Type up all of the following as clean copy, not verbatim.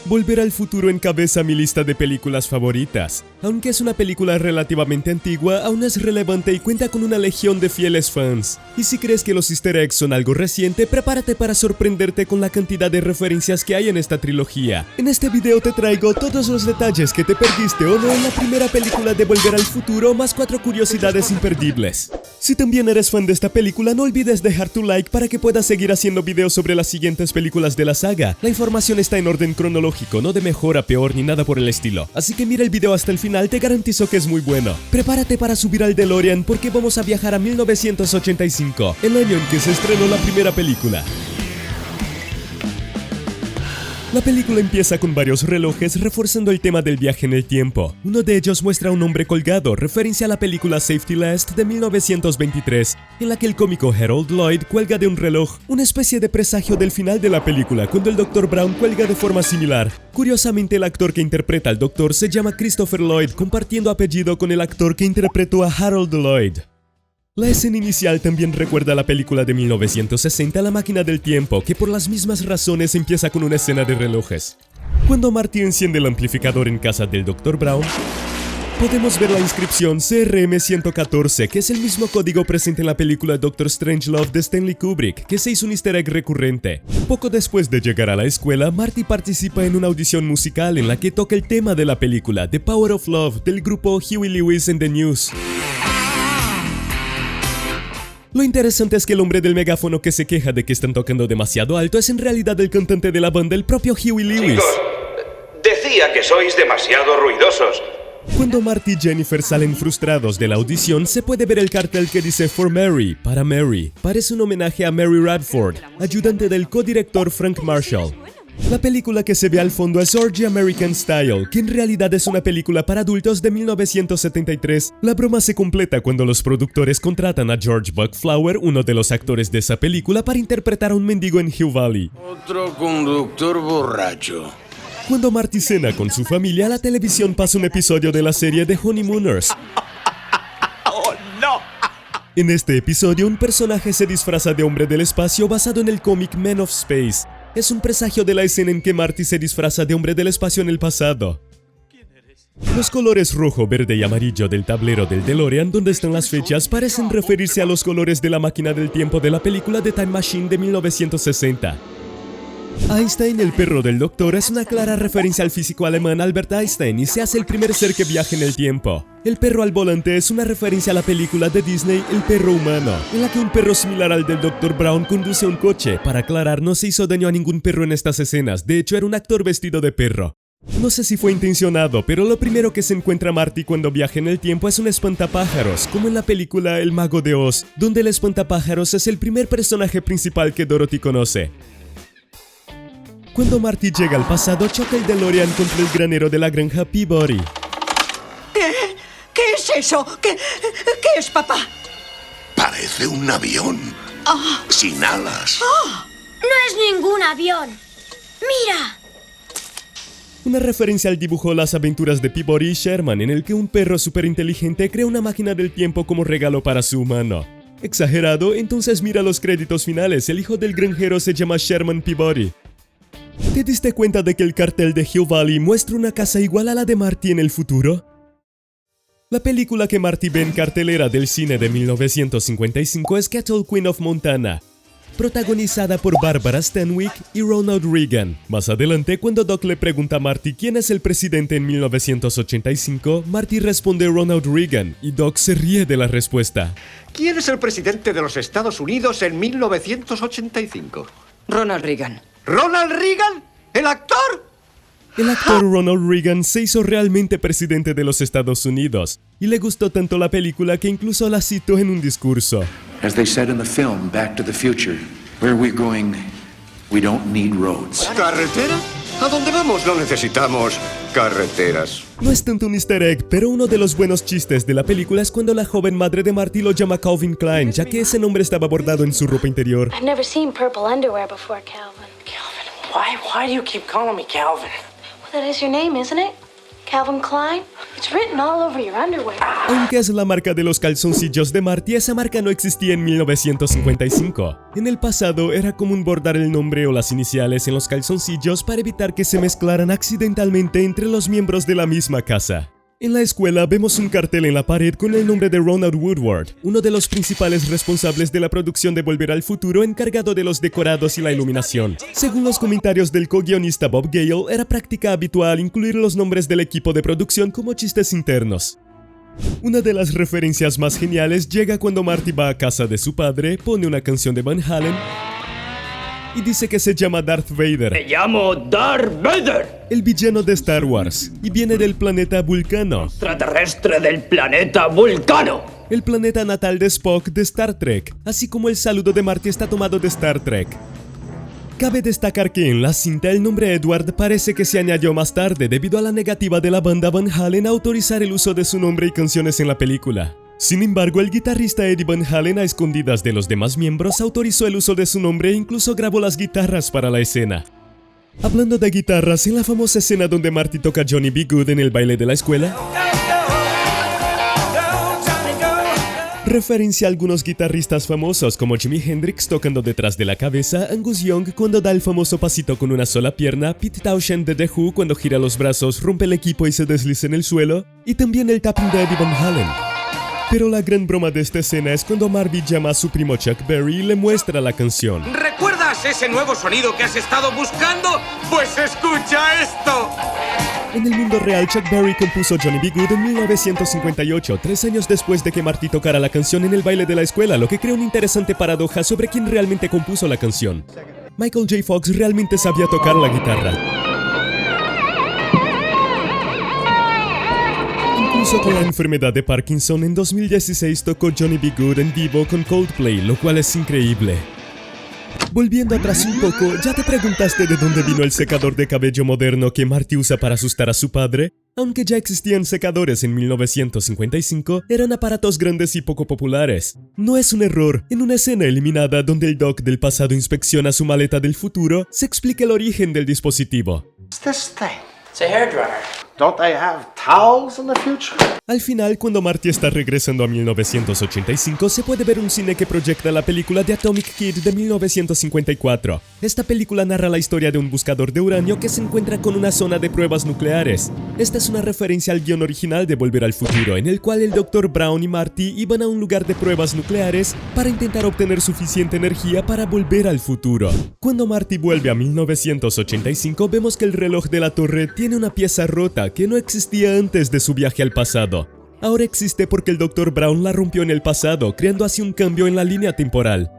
Volver al futuro encabeza mi lista de películas favoritas. Aunque es una película relativamente antigua, aún es relevante y cuenta con una legión de fieles fans. Y si crees que los easter eggs son algo reciente, prepárate para sorprenderte con la cantidad de referencias que hay en esta trilogía. En este video te traigo todos los detalles que te perdiste o no en la primera película de Volver al Futuro, más 4 curiosidades imperdibles. Si también eres fan de esta película, no olvides dejar tu like para que puedas seguir haciendo videos sobre las siguientes películas de la saga. La información está en orden cronológico, no de mejor a peor ni nada por el estilo. Así que mira el video hasta el final, te garantizo que es muy bueno. Prepárate para subir al DeLorean porque vamos a viajar a 1985, el año en que se estrenó la primera película. La película empieza con varios relojes reforzando el tema del viaje en el tiempo. Uno de ellos muestra a un hombre colgado, referencia a la película Safety Last de 1923, en la que el cómico Harold Lloyd cuelga de un reloj, una especie de presagio del final de la película, cuando el Dr. Brown cuelga de forma similar. Curiosamente, el actor que interpreta al Doctor se llama Christopher Lloyd, compartiendo apellido con el actor que interpretó a Harold Lloyd. La escena inicial también recuerda a la película de 1960 La máquina del tiempo, que por las mismas razones empieza con una escena de relojes. Cuando Marty enciende el amplificador en casa del Dr. Brown, podemos ver la inscripción CRM-114, que es el mismo código presente en la película Doctor Strangelove de Stanley Kubrick, que se hizo un easter egg recurrente. Poco después de llegar a la escuela, Marty participa en una audición musical en la que toca el tema de la película The Power of Love del grupo Huey Lewis and the News. Lo interesante es que el hombre del megáfono que se queja de que están tocando demasiado alto es en realidad el cantante de la banda, el propio Huey Lewis. Chicos, decía que sois demasiado ruidosos. Cuando Marty y Jennifer salen frustrados de la audición, se puede ver el cartel que dice For Mary, para Mary. Parece un homenaje a Mary Radford, ayudante del codirector Frank Marshall. La película que se ve al fondo es Orgy American Style, que en realidad es una película para adultos de 1973. La broma se completa cuando los productores contratan a George Buckflower, uno de los actores de esa película, para interpretar a un mendigo en Hill Valley. Otro conductor borracho. Cuando Marty cena con su familia, la televisión pasa un episodio de la serie The Honeymooners. ¡Oh, no! En este episodio, un personaje se disfraza de hombre del espacio basado en el cómic Men of Space. Es un presagio de la escena en que Marty se disfraza de hombre del espacio en el pasado. Los colores rojo, verde y amarillo del tablero del DeLorean, donde están las fechas, parecen referirse a los colores de la máquina del tiempo de la película The Time Machine de 1960. Einstein, el perro del doctor, es una clara referencia al físico alemán Albert Einstein y se hace el primer ser que viaja en el tiempo. El perro al volante es una referencia a la película de Disney El perro humano, en la que un perro similar al del Dr. Brown conduce un coche. Para aclarar, no se hizo daño a ningún perro en estas escenas, de hecho era un actor vestido de perro. No sé si fue intencionado, pero lo primero que se encuentra Marty cuando viaja en el tiempo es un espantapájaros, como en la película El mago de Oz, donde el espantapájaros es el primer personaje principal que Dorothy conoce. Cuando Marty llega al pasado, choca el DeLorean contra el granero de la granja Peabody. ¿Qué es eso? ¿Qué es, papá? Parece un avión. Sin alas. No es ningún avión. ¡Mira! Una referencia al dibujo Las aventuras de Peabody y Sherman, en el que un perro superinteligente crea una máquina del tiempo como regalo para su humano. ¿Exagerado? Entonces mira los créditos finales, el hijo del granjero se llama Sherman Peabody. ¿Te diste cuenta de que el cartel de Hill Valley muestra una casa igual a la de Marty en el futuro? La película que Marty ve en cartelera del cine de 1955 es Cattle Queen of Montana, protagonizada por Barbara Stanwyck y Ronald Reagan. Más adelante, cuando Doc le pregunta a Marty quién es el presidente en 1985, Marty responde Ronald Reagan y Doc se ríe de la respuesta. ¿Quién es el presidente de los Estados Unidos en 1985? Ronald Reagan. ¿Ronald Reagan? ¿El actor? El actor Ronald Reagan se hizo realmente presidente de los Estados Unidos y le gustó tanto la película que incluso la citó en un discurso. As they said in the film Back to the Future, where we're going, we don't need roads. ¿Carretera? ¿A dónde vamos? No necesitamos carreteras. No es tanto un easter egg, pero uno de los buenos chistes de la película es cuando la joven madre de Marty lo llama Calvin Klein, ya que ese nombre estaba bordado en su ropa interior. I've never seen purple underwear before, Calvin. Calvin, why do you keep calling me Calvin? Well, that is your name, isn't it? Calvin Klein? It's written all over your underwear. Aunque es la marca de los calzoncillos de Marty, esa marca no existía en 1955. En el pasado era común bordar el nombre o las iniciales en los calzoncillos para evitar que se mezclaran accidentalmente entre los miembros de la misma casa. En la escuela vemos un cartel en la pared con el nombre de Ronald Woodward, uno de los principales responsables de la producción de Volver al Futuro, encargado de los decorados y la iluminación. Según los comentarios del co-guionista Bob Gale, era práctica habitual incluir los nombres del equipo de producción como chistes internos. Una de las referencias más geniales llega cuando Marty va a casa de su padre, pone una canción de Van Halen y dice que se llama Darth Vader. ¡Me llamo Darth Vader! El villano de Star Wars, y viene del planeta Vulcano. Extraterrestre del planeta Vulcano. El planeta natal de Spock de Star Trek, así como el saludo de Marty está tomado de Star Trek. Cabe destacar que en la cinta el nombre Edward parece que se añadió más tarde debido a la negativa de la banda Van Halen a autorizar el uso de su nombre y canciones en la película. Sin embargo, el guitarrista Eddie Van Halen, a escondidas de los demás miembros, autorizó el uso de su nombre e incluso grabó las guitarras para la escena. Hablando de guitarras, en la famosa escena donde Marty toca Johnny B. Good en el baile de la escuela, referencia a algunos guitarristas famosos como Jimi Hendrix tocando detrás de la cabeza, Angus Young cuando da el famoso pasito con una sola pierna, Pete Townshend de The Who cuando gira los brazos, rompe el equipo y se desliza en el suelo, y también el tapping de Eddie Van Halen. Pero la gran broma de esta escena es cuando Marty llama a su primo Chuck Berry y le muestra la canción. ¿Recuerdas ese nuevo sonido que has estado buscando? Pues escucha esto. En el mundo real, Chuck Berry compuso Johnny B. Good en 1958, 3 años después de que Marty tocara la canción en el baile de la escuela, lo que crea una interesante paradoja sobre quién realmente compuso la canción. Michael J. Fox realmente sabía tocar la guitarra. Incluso con la enfermedad de Parkinson, en 2016 tocó Johnny B. Good en vivo con Coldplay, lo cual es increíble. Volviendo atrás un poco, ¿ya te preguntaste de dónde vino el secador de cabello moderno que Marty usa para asustar a su padre? Aunque ya existían secadores en 1955, eran aparatos grandes y poco populares. No es un error, en una escena eliminada donde el Doc del pasado inspecciona su maleta del futuro, se explica el origen del dispositivo. This thing. It's a hairdryer. Don't they have towels in the future? Al final, cuando Marty está regresando a 1985, se puede ver un cine que proyecta la película The Atomic Kid de 1954. Esta película narra la historia de un buscador de uranio que se encuentra con una zona de pruebas nucleares. Esta es una referencia al guión original de Volver al Futuro, en el cual el Dr. Brown y Marty iban a un lugar de pruebas nucleares para intentar obtener suficiente energía para volver al futuro. Cuando Marty vuelve a 1985, vemos que el reloj de la torre tiene una pieza rota que no existía antes de su viaje al pasado. Ahora existe porque el Dr. Brown la rompió en el pasado, creando así un cambio en la línea temporal.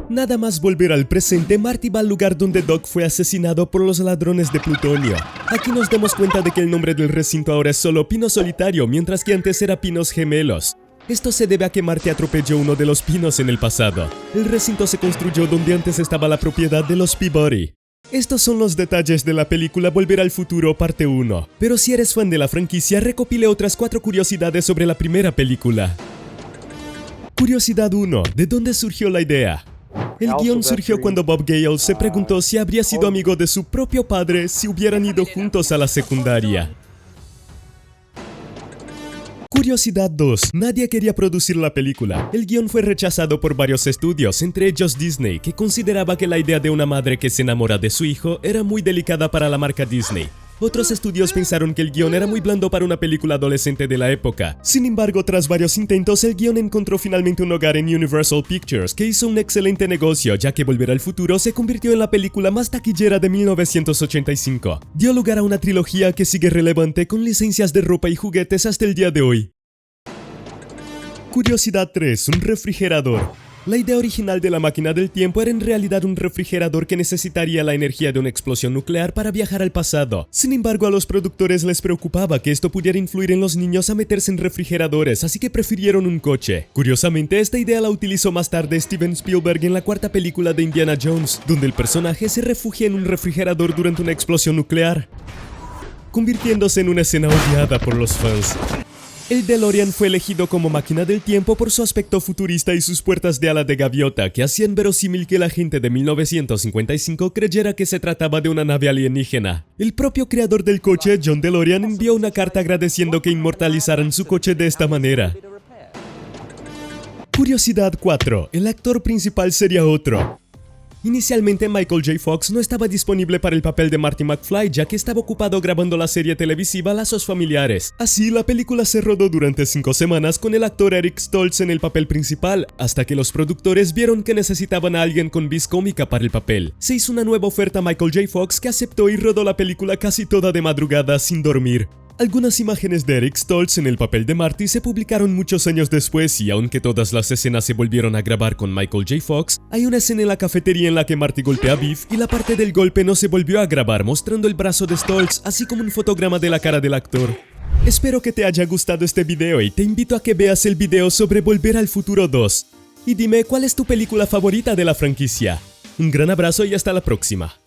Nada más volver al presente, Marty va al lugar donde Doc fue asesinado por los ladrones de plutonio. Aquí nos damos cuenta de que el nombre del recinto ahora es solo Pino Solitario, mientras que antes era Pinos Gemelos. Esto se debe a que Marty atropelló uno de los pinos en el pasado. El recinto se construyó donde antes estaba la propiedad de los Peabody. Estos son los detalles de la película Volver al Futuro parte 1, pero si eres fan de la franquicia, recopile otras 4 curiosidades sobre la primera película. Curiosidad 1. ¿De dónde surgió la idea? El guión surgió cuando Bob Gale se preguntó si habría sido amigo de su propio padre si hubieran ido juntos a la secundaria. Curiosidad 2. Nadie quería producir la película. El guión fue rechazado por varios estudios, entre ellos Disney, que consideraba que la idea de una madre que se enamora de su hijo era muy delicada para la marca Disney. Otros estudios pensaron que el guión era muy blando para una película adolescente de la época. Sin embargo, tras varios intentos, el guión encontró finalmente un hogar en Universal Pictures, que hizo un excelente negocio, ya que Volver al Futuro se convirtió en la película más taquillera de 1985. Dio lugar a una trilogía que sigue relevante con licencias de ropa y juguetes hasta el día de hoy. Curiosidad 3. Un refrigerador. La idea original de la máquina del tiempo era en realidad un refrigerador que necesitaría la energía de una explosión nuclear para viajar al pasado. Sin embargo, a los productores les preocupaba que esto pudiera influir en los niños a meterse en refrigeradores, así que prefirieron un coche. Curiosamente, esta idea la utilizó más tarde Steven Spielberg en la 4ª película de Indiana Jones, donde el personaje se refugia en un refrigerador durante una explosión nuclear, convirtiéndose en una escena odiada por los fans. El DeLorean fue elegido como máquina del tiempo por su aspecto futurista y sus puertas de ala de gaviota que hacían verosímil que la gente de 1955 creyera que se trataba de una nave alienígena. El propio creador del coche, John DeLorean, envió una carta agradeciendo que inmortalizaran su coche de esta manera. Curiosidad 4. El actor principal sería otro. Inicialmente Michael J. Fox no estaba disponible para el papel de Marty McFly ya que estaba ocupado grabando la serie televisiva Lazos Familiares. Así, la película se rodó durante 5 semanas con el actor Eric Stoltz en el papel principal, hasta que los productores vieron que necesitaban a alguien con vis cómica para el papel. Se hizo una nueva oferta a Michael J. Fox que aceptó y rodó la película casi toda de madrugada sin dormir. Algunas imágenes de Eric Stoltz en el papel de Marty se publicaron muchos años después y aunque todas las escenas se volvieron a grabar con Michael J. Fox, hay una escena en la cafetería en la que Marty golpea a Biff y la parte del golpe no se volvió a grabar, mostrando el brazo de Stoltz, así como un fotograma de la cara del actor. Espero que te haya gustado este video y te invito a que veas el video sobre Volver al Futuro 2. Y dime cuál es tu película favorita de la franquicia. Un gran abrazo y hasta la próxima.